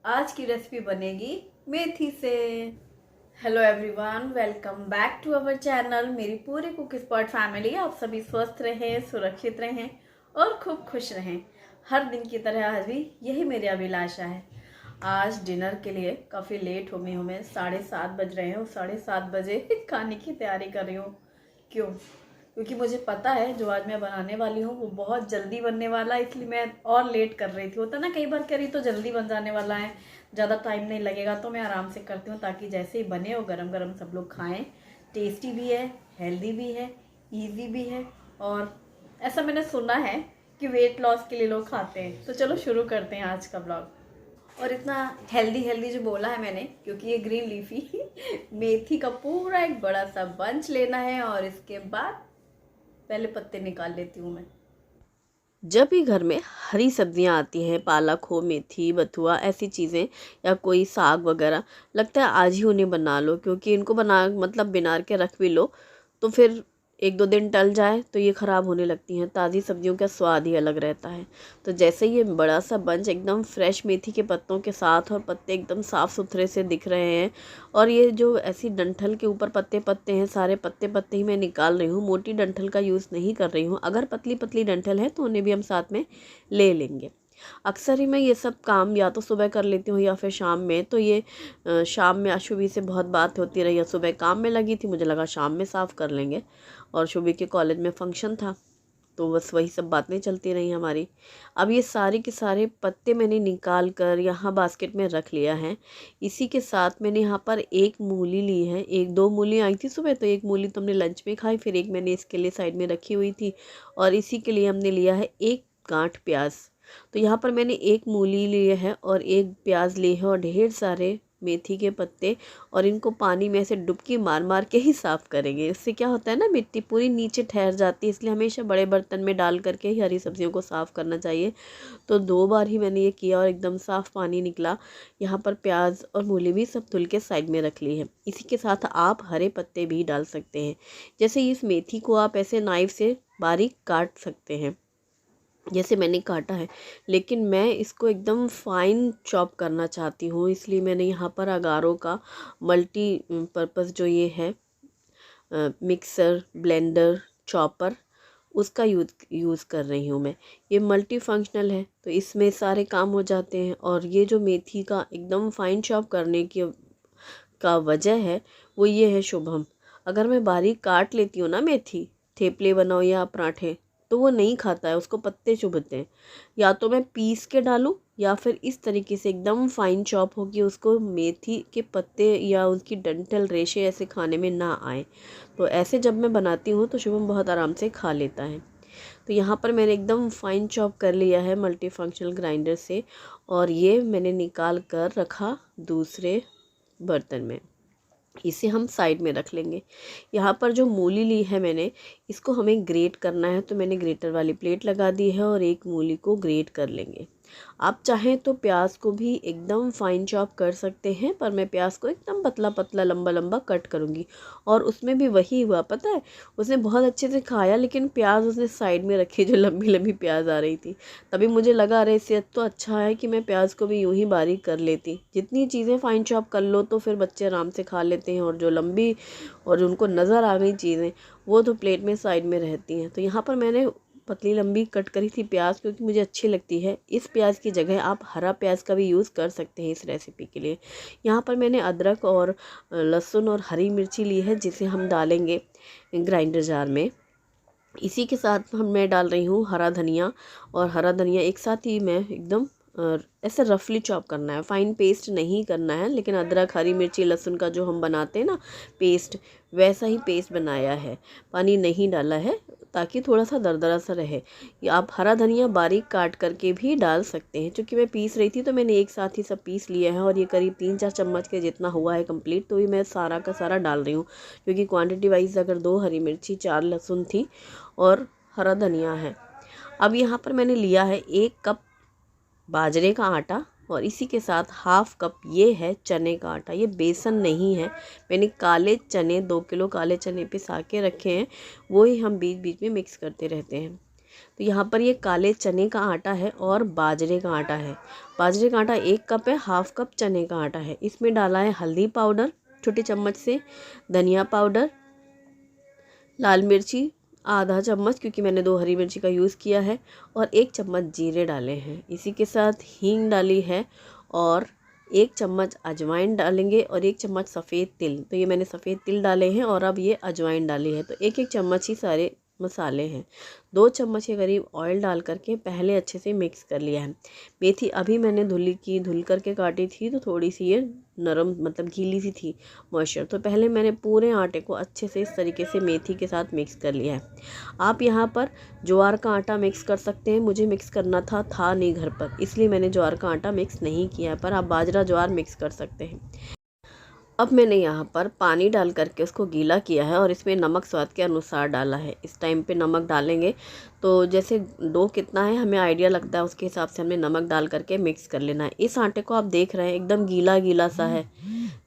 आज की रेसिपी बनेगी मेथी से। Hello everyone, welcome back to our channel. मेरी पूरी कुक स्पॉट फैमिली, आप सभी स्वस्थ रहें, सुरक्षित रहें और खूब खुश रहें। हर दिन की तरह आज भी यही मेरी अभिलाषा है। आज डिनर के लिए काफ़ी लेट हो गई हूँ, मैं 7:30 बज रहे हैं और 7:30 बजे खाने की तैयारी कर रही हूँ। क्यों? क्योंकि मुझे पता है जो आज मैं बनाने वाली हूँ वो बहुत जल्दी बनने वाला है, इसलिए मैं और लेट कर रही थी। होता ना कई बार, कह रही तो जल्दी बन जाने वाला है, ज़्यादा टाइम नहीं लगेगा, तो मैं आराम से करती हूँ ताकि जैसे ही बने वो गरम गरम सब लोग खाएं। टेस्टी भी है, हेल्दी भी है, ईजी भी है, और ऐसा मैंने सुना है कि वेट लॉस के लिए लोग खाते हैं। तो चलो शुरू करते हैं आज का ब्लॉग। और इतना हेल्दी हेल्दी जो बोला है मैंने, क्योंकि ये ग्रीन लीफी मेथी का पूरा एक बड़ा सा बंच लेना है और इसके बाद पहले पत्ते निकाल लेती हूँ मैं। जब भी घर में हरी सब्जियां आती हैं, पालक हो, मेथी, बथुआ, ऐसी चीज़ें, या कोई साग वगैरह, लगता है आज ही उन्हें बना लो, क्योंकि इनको बना मतलब बिना के रख भी लो तो फिर 1-2 दिन टल जाए तो ये ख़राब होने लगती हैं। ताज़ी सब्जियों का स्वाद ही अलग रहता है। तो जैसे ये बड़ा सा बंच एकदम फ्रेश मेथी के पत्तों के साथ, और पत्ते एकदम साफ़ सुथरे से दिख रहे हैं, और ये जो ऐसी डंठल के ऊपर पत्ते पत्ते हैं, सारे पत्ते पत्ते ही मैं निकाल रही हूँ। मोटी डंठल का यूज़ नहीं कर रही हूँ। अगर पतली पतली डंठल है तो उन्हें भी हम साथ में ले लेंगे। अक्सर ही मैं ये सब काम या तो सुबह कर लेती हूँ या फिर शाम में। तो ये शाम में आज शुभी से बहुत बात होती रही, या सुबह काम में लगी थी, मुझे लगा शाम में साफ़ कर लेंगे, और शुभी के कॉलेज में फंक्शन था, तो बस वही सब बातें चलती रही हमारी। अब ये सारे के सारे पत्ते मैंने निकाल कर यहाँ बास्केट में रख लिया है। इसी के साथ मैंने यहाँ पर एक मूली ली है। 1-2 मूली आई थी सुबह, तो एक मूली तो हमने लंच में खाई, फिर एक मैंने इसके लिए साइड में रखी हुई थी, और इसी के लिए हमने लिया है एक गांठ प्याज। तो यहाँ पर मैंने एक मूली लिए है और एक प्याज लिए है और ढेर सारे मेथी के पत्ते, और इनको पानी में ऐसे डुबकी मार मार के ही साफ़ करेंगे। इससे क्या होता है ना, मिट्टी पूरी नीचे ठहर जाती है, इसलिए हमेशा बड़े बर्तन में डाल करके ही हरी सब्जियों को साफ़ करना चाहिए। तो 2 बार ही मैंने ये किया और एकदम साफ़ पानी निकला। यहाँ पर प्याज और मूली भी सब धुल के साइड में रख ली है। इसी के साथ आप हरे पत्ते भी डाल सकते हैं। जैसे इस मेथी को आप ऐसे नाइफ से बारीक काट सकते हैं, जैसे मैंने काटा है, लेकिन मैं इसको एकदम फाइन चॉप करना चाहती हूँ, इसलिए मैंने यहाँ पर अगारो का मल्टी पर्पस जो ये है मिक्सर, ब्लेंडर, चॉपर, उसका यूज़ कर रही हूँ मैं। ये मल्टी फंक्शनल है, तो इसमें सारे काम हो जाते हैं। और ये जो मेथी का एकदम फाइन चॉप करने की का वजह है वो ये है शुभम, अगर मैं बारीक काट लेती हूँ ना मेथी, थेपले बनाओ या पराठे, तो वो नहीं खाता है, उसको पत्ते चुभते हैं। या तो मैं पीस के डालूँ, या फिर इस तरीके से एकदम फाइन चॉप हो कि उसको मेथी के पत्ते या उसकी डंठल रेशे ऐसे खाने में ना आए। तो ऐसे जब मैं बनाती हूँ तो शुभम बहुत आराम से खा लेता है। तो यहाँ पर मैंने एकदम फाइन चॉप कर लिया है मल्टी फंक्शनल ग्राइंडर से, और ये मैंने निकाल कर रखा दूसरे बर्तन में। इसे हम साइड में रख लेंगे। यहाँ पर जो मूली ली है मैंने, इसको हमें ग्रेट करना है, तो मैंने ग्रेटर वाली प्लेट लगा दी है और एक मूली को ग्रेट कर लेंगे। आप चाहें तो प्याज को भी एकदम फाइन चॉप कर सकते हैं, पर मैं प्याज को एकदम पतला पतला लंबा लंबा कट करूँगी। और उसमें भी वही हुआ, पता है, उसने बहुत अच्छे से खाया, लेकिन प्याज उसने साइड में रखी, जो लंबी लंबी प्याज आ रही थी। तभी मुझे लगा अरे इससे तो अच्छा है कि मैं प्याज को भी यूं ही बारीक कर लेती। जितनी चीज़ें फाइन चॉप कर लो तो फिर बच्चे आराम से खा लेते हैं, और जो लंबी और उनको नज़र आ गई चीज़ें वो तो प्लेट में साइड में रहती हैं। तो यहाँ पर मैंने पतली लंबी कट करी थी प्याज, क्योंकि मुझे अच्छी लगती है। इस प्याज की जगह आप हरा प्याज का भी यूज़ कर सकते हैं इस रेसिपी के लिए। यहाँ पर मैंने अदरक और लहसुन और हरी मिर्ची ली है, जिसे हम डालेंगे ग्राइंडर जार में। इसी के साथ मैं डाल रही हूँ हरा धनिया, और हरा धनिया एक साथ ही मैं एकदम ऐसे रफली चॉप करना है, फाइन पेस्ट नहीं करना है, लेकिन अदरक, हरी मिर्ची, लहसुन का जो हम बनाते हैं ना पेस्ट, वैसा ही पेस्ट बनाया है, पानी नहीं डाला है, ताकि थोड़ा सा दरदरा सा रहे। या आप हरा धनिया बारीक काट करके भी डाल सकते हैं। क्योंकि मैं पीस रही थी तो मैंने एक साथ ही सब पीस लिया है, और ये करीब 3-4 चम्मच के जितना हुआ है कंप्लीट, तो ये मैं सारा का सारा डाल रही हूँ। क्योंकि क्वांटिटी वाइज अगर 2 हरी मिर्ची, 4 लहसुन थी और हरा धनिया है। अब यहाँ पर मैंने लिया है 1 कप बाजरे का आटा, और इसी के साथ हाफ कप ये है चने का आटा। ये बेसन नहीं है, मैंने काले चने 2 किलो काले चने पिसा के रखे हैं, वो ही हम बीच बीच में मिक्स करते रहते हैं। तो यहाँ पर ये काले चने का आटा है और बाजरे का आटा है। बाजरे का आटा 1 कप है, हाफ कप चने का आटा है। इसमें डाला है हल्दी पाउडर छोटे चम्मच से, धनिया पाउडर, लाल मिर्ची आधा चम्मच क्योंकि मैंने 2 हरी मिर्ची का यूज़ किया है, और 1 चम्मच जीरे डाले हैं। इसी के साथ हींग डाली है और 1 चम्मच अजवाइन डालेंगे और 1 चम्मच सफ़ेद तिल। तो ये मैंने सफ़ेद तिल डाले हैं और अब ये अजवाइन डाली है। तो 1-1 चम्मच ही सारे मसाले हैं। 2 चम्मच के करीब ऑयल डाल करके पहले अच्छे से मिक्स कर लिया है। मेथी अभी मैंने धुल करके काटी थी, तो थोड़ी सी ये नरम मतलब गीली सी थी मॉइस्चर। तो पहले मैंने पूरे आटे को अच्छे से इस तरीके से मेथी के साथ मिक्स कर लिया है। आप यहाँ पर ज्वार का आटा मिक्स कर सकते हैं। मुझे मिक्स करना था नहीं घर पर, इसलिए मैंने ज्वार का आटा मिक्स नहीं किया, पर आप बाजरा ज्वार मिक्स कर सकते हैं। अब मैंने यहाँ पर पानी डाल करके उसको गीला किया है और इसमें नमक स्वाद के अनुसार डाला है। इस टाइम पे नमक डालेंगे तो जैसे डो कितना है हमें आइडिया लगता है, उसके हिसाब से हमने नमक डाल करके मिक्स कर लेना है। इस आटे को आप देख रहे हैं एकदम गीला गीला सा है,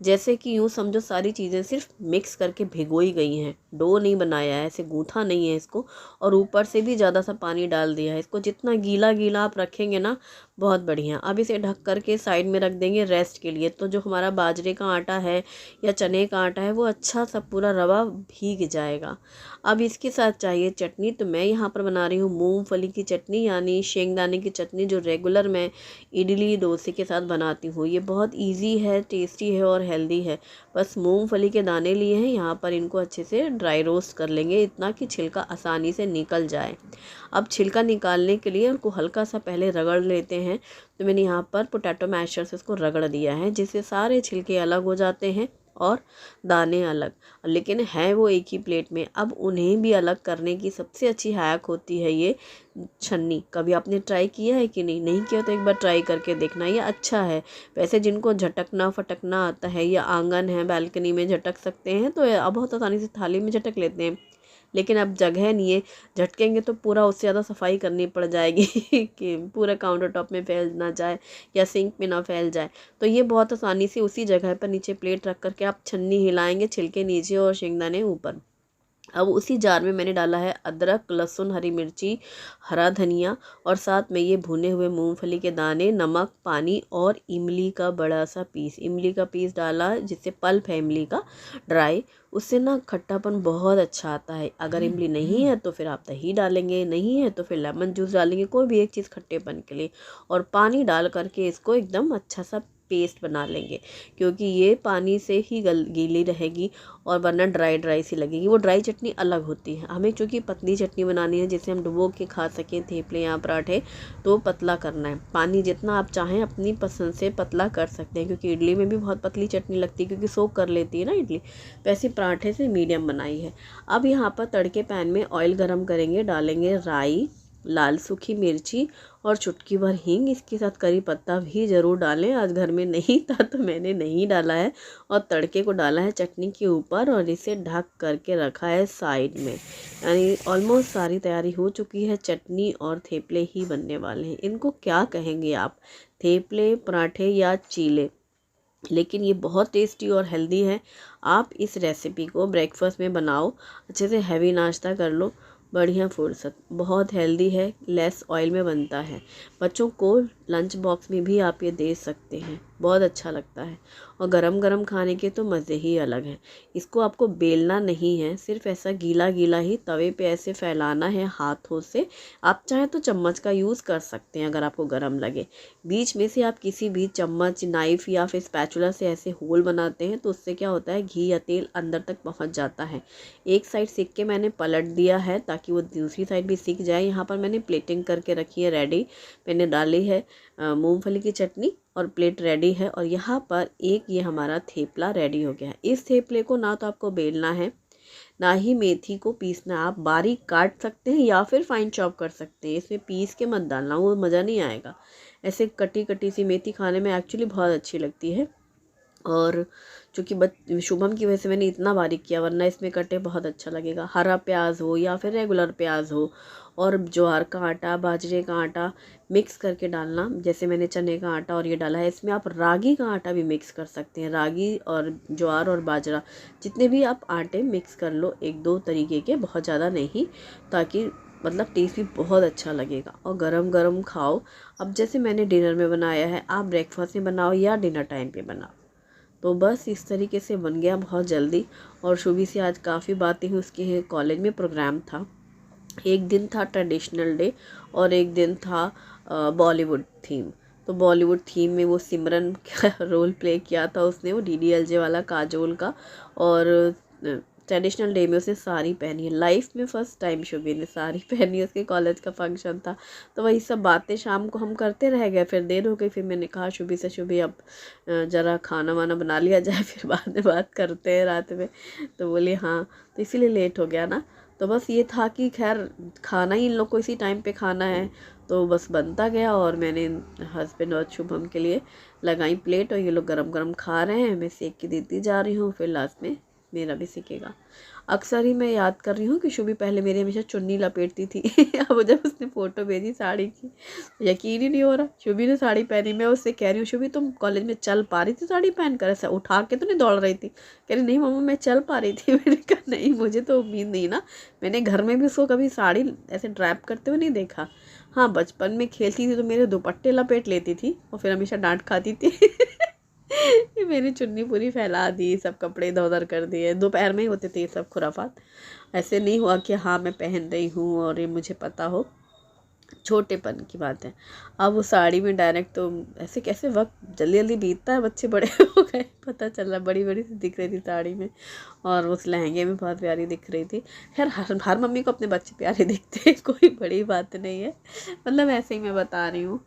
जैसे कि यूँ समझो सारी चीज़ें सिर्फ मिक्स करके भिगोई गई हैं, डो नहीं बनाया है, ऐसे गूँथा नहीं है इसको, और ऊपर से भी ज़्यादा सा पानी डाल दिया है। इसको जितना गीला गीला आप रखेंगे ना बहुत बढ़िया। अब इसे ढक करके साइड में रख देंगे रेस्ट के लिए। तो जो हमारा बाजरे का आटा है या चने का आटा है वो अच्छा सा पूरा रवा भीग जाएगा। अब इसके साथ चाहिए चटनी, तो मैं यहाँ पर बना रही हूँ मूंगफली की चटनी, यानी शेंगदाने की चटनी, जो रेगुलर मैं इडली डोसे के साथ बनाती हूँ। ये बहुत इजी है, टेस्टी है और हेल्दी है। बस मूंगफली के दाने लिए हैं, यहाँ पर इनको अच्छे से ड्राई रोस्ट कर लेंगे, इतना कि छिलका आसानी से निकल जाए। अब छिलका निकालने के लिए उनको हल्का सा पहले रगड़ लेते हैं। तो मैंने यहाँ पर पोटैटो मैशर से इसको रगड़ दिया है, जिससे सारे छिलके अलग हो जाते हैं और दाने अलग, लेकिन है वो एक ही प्लेट में। अब उन्हें भी अलग करने की सबसे अच्छी हैक होती है ये छन्नी। कभी आपने ट्राई किया है कि नहीं? नहीं किया तो एक बार ट्राई करके देखना, ये अच्छा है। वैसे जिनको झटकना फटकना आता है या आंगन है बालकनी में झटक सकते हैं, तो अब बहुत आसानी से थाली में झटक लेते हैं, लेकिन अब जगह नहीं है, झटकेंगे तो पूरा उससे ज़्यादा सफाई करनी पड़ जाएगी कि पूरा काउंटर टॉप में फैल ना जाए या सिंक में ना फैल जाए। तो ये बहुत आसानी से उसी जगह पर नीचे प्लेट रख करके आप छन्नी हिलाएंगे, छिलके नीचे और शेंगदाने ऊपर। अब उसी जार में मैंने डाला है अदरक, लहसुन, हरी मिर्ची, हरा धनिया, और साथ में ये भुने हुए मूंगफली के दाने, नमक, पानी और इमली का बड़ा सा पीस। इमली का पीस डाला जिससे पल्प है इमली का ड्राई, उससे ना खट्टापन बहुत अच्छा आता है। अगर इमली नहीं है तो फिर आप दही डालेंगे, नहीं है तो फिर लेमन जूस डालेंगे, कोई भी एक चीज़ खट्टेपन के लिए, और पानी डाल करके इसको एकदम अच्छा सा पेस्ट बना लेंगे, क्योंकि ये पानी से ही गीली रहेगी और वरना ड्राई ड्राई सी लगेगी। वो ड्राई चटनी अलग होती है। हमें चूँकि पतली चटनी बनानी है जिसे हम डुबो के खा सकें थेपले या पराठे, तो पतला करना है। पानी जितना आप चाहें अपनी पसंद से पतला कर सकते हैं, क्योंकि इडली में भी बहुत पतली चटनी लगती है क्योंकि सोक कर लेती है ना इडली, वैसे पराठे से मीडियम बनाई है। अब यहाँ पर तड़के पैन में ऑयल गरम करेंगे, डालेंगे राई, लाल सूखी मिर्ची और चुटकी भर हींग। इसके साथ करी पत्ता भी ज़रूर डालें, आज घर में नहीं था तो मैंने नहीं डाला है, और तड़के को डाला है चटनी के ऊपर और इसे ढक करके रखा है साइड में। यानी ऑलमोस्ट सारी तैयारी हो चुकी है। चटनी और थेपले ही बनने वाले हैं। इनको क्या कहेंगे आप, थेपले, पराठे या चीले, लेकिन ये बहुत टेस्टी और हेल्दी है। आप इस रेसिपी को ब्रेकफास्ट में बनाओ, अच्छे से हैवी नाश्ता कर लो, बढ़िया फुर्सत, बहुत हेल्दी है, लेस ऑयल में बनता है। बच्चों को लंच बॉक्स में भी आप ये दे सकते हैं, बहुत अच्छा लगता है, और गरम गरम खाने के तो मज़े ही अलग हैं। इसको आपको बेलना नहीं है, सिर्फ ऐसा गीला गीला ही तवे पे ऐसे फैलाना है हाथों से। आप चाहें तो चम्मच का यूज़ कर सकते हैं अगर आपको गरम लगे। बीच में से आप किसी भी चम्मच, नाइफ़ या फिर स्पैचुला से ऐसे होल बनाते हैं, तो उससे क्या होता है, घी या तेल अंदर तक पहुंच जाता है। एक साइड सेक के मैंने पलट दिया है ताकि वो दूसरी साइड भी सीख जाए। यहाँ पर मैंने प्लेटिंग करके रखी है रेडी। मैंने डाली है मूंगफली की चटनी और प्लेट रेडी है, और यहाँ पर एक ये हमारा थेपला रेडी हो गया है। इस थेपले को ना तो आपको बेलना है, ना ही मेथी को पीसना। आप बारीक काट सकते हैं या फिर फाइन चॉप कर सकते हैं, इसमें पीस के मत डालना, वो मज़ा नहीं आएगा। ऐसे कटी कटी सी मेथी खाने में एक्चुअली बहुत अच्छी लगती है, और चूँकि शुभम की वजह से मैंने इतना बारीक किया, वरना इसमें कटे बहुत अच्छा लगेगा। हरा प्याज हो या फिर रेगुलर प्याज हो, और ज्वार का आटा, बाजरे का आटा मिक्स करके डालना, जैसे मैंने चने का आटा और ये डाला है। इसमें आप रागी का आटा भी मिक्स कर सकते हैं, रागी और ज्वार और बाजरा, जितने भी आप आटे मिक्स कर लो, 1-2 तरीके के, बहुत ज़्यादा नहीं, ताकि मतलब टेस्ट भी बहुत अच्छा लगेगा। और गरम गरम खाओ। अब जैसे मैंने डिनर में बनाया है, आप ब्रेकफास्ट में बनाओ या डिनर टाइम पे बनाओ। तो बस इस तरीके से बन गया बहुत जल्दी। और शुभी से आज काफ़ी बातें हुई, उसके कॉलेज में प्रोग्राम था। एक दिन था ट्रेडिशनल डे और एक दिन था बॉलीवुड थीम। तो बॉलीवुड थीम में वो सिमरन का रोल प्ले किया था उसने, वो DDLJ वाला काजोल का। और ट्रेडिशनल डे में उसने साड़ी पहनी है, लाइफ में फ़र्स्ट टाइम शुभी ने साड़ी पहनी है। उसके कॉलेज का फंक्शन था। तो वही सब बातें शाम को हम करते रह गए, फिर देर हो गई। फिर मैंने कहा शुभी से, शुभी अब ज़रा खाना वाना बना लिया जाए, फिर बाद में बात करते हैं रात में। तो बोली हाँ, तो इसीलिए लेट हो गया ना। तो बस ये था कि खैर खाना ही इन लोग को इसी टाइम पे खाना है, तो बस बनता गया। और मैंने हस्बैंड और शुभम के लिए लगाई प्लेट, और ये लोग गरम गरम खा रहे हैं, मैं सेक के देती जा रही हूँ, फिर लास्ट में मेरा भी सीखेगा। अक्सर ही मैं याद कर रही हूँ कि शुभी पहले मेरी हमेशा चुन्नी लपेटती थी। अब जब उसने फ़ोटो भेजी साड़ी की, यकीन ही नहीं हो रहा, शुभी ने साड़ी पहनी। मैं उससे कह रही हूँ, शुभी तुम कॉलेज में चल पा रही थी साड़ी पहन कर, ऐसा उठा के तो नहीं दौड़ रही थी? कह रही नहीं मम्मा मैं चल पा रही थी। मैंने कहा नहीं, मुझे तो उम्मीद नहीं ना, मैंने घर में भी उसको कभी साड़ी ऐसे ड्रैप करते हुए नहीं देखा। हाँ, बचपन में खेलती थी तो मेरे दुपट्टे लपेट लेती थी और फिर हमेशा डांट खाती थी। ये मेरी चुन्नी पूरी फैला दी, सब कपड़े इधर उधर कर दिए। दोपहर में ही होते थे ये सब खुराफात। ऐसे नहीं हुआ कि हाँ मैं पहन रही हूँ और ये मुझे पता हो, छोटेपन की बात है। अब वो साड़ी में डायरेक्ट, तो ऐसे कैसे वक्त जल्दी जल्दी बीतता है, बच्चे बड़े हो गए, पता चल रहा, बड़ी बड़ी सी दिख रही थी साड़ी में, और उस लहंगे में बहुत प्यारी दिख रही थी। खैर हर मम्मी को अपने बच्चे प्यारे दिखते हैं, कोई बड़ी बात नहीं है, मतलब ऐसे ही मैं बता रही हूँ।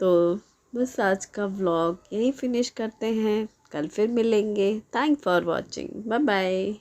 तो बस आज का व्लॉग यहीं फिनिश करते हैं, कल फिर मिलेंगे। Thanks for watching, bye bye.